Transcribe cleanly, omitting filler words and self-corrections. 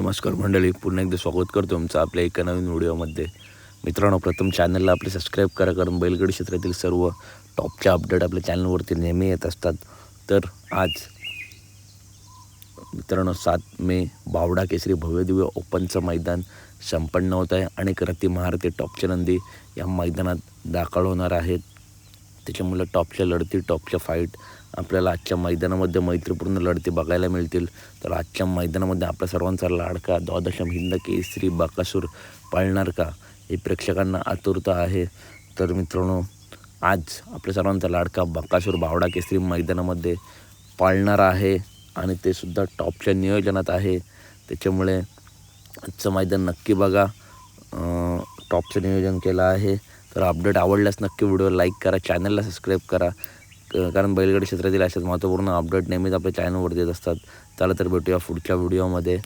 नमस्कार मंडळी, पुन्हा एकदा स्वागत करतो तुमचं आपल्या एका नवीन व्हिडिओमध्ये. मित्रांनो, प्रथम चॅनलला आपले सबस्क्राईब करा, कारण बैलगाडी क्षेत्रातील सर्व टॉपचे अपडेट आपल्या चॅनलवरती नेहमी येत असतात. तर आज मित्रांनो 7 मे बावडा केसरी भव्यदिव्य ओपनचं मैदान संपन्न होत आहे. अनेक रथी महारथी टॉपचे नंदी या मैदानात दाखल होणार आहेत. त्याच्यामुळे टॉपच्या लढती, टॉपच्या फाईट आपल्याला आजच्या मैदानामध्ये मैत्रीपूर्ण लढती बघायला मिळतील. तर आजच्या मैदानामध्ये आपल्या सर्वांचा लाडका द्वादशम हिंद केसरी बकासूर पळणार का, हे प्रेक्षकांना आतुरता आहे. तर मित्रांनो, आज आपल्या सर्वांचा लाडका बकासूर बावडा केसरी मैदानामध्ये पळणार आहे आणि ते सुद्धा टॉपच्या नियोजनात आहे. त्याच्यामुळे आजचं मैदान नक्की बघा. टॉपचं नियोजन केलं आहे. तर अपडेट आवडल्यास नक्की व्हिडिओ लाईक करा, चॅनलला सबस्क्राईब करा, कारण बैलगाडी क्षेत्रातील अशाच महत्त्वपूर्ण अपडेट नेहमीच आपल्या चॅनलवर देत असतात. चला तर भेटूया पुढच्या व्हिडिओमध्ये.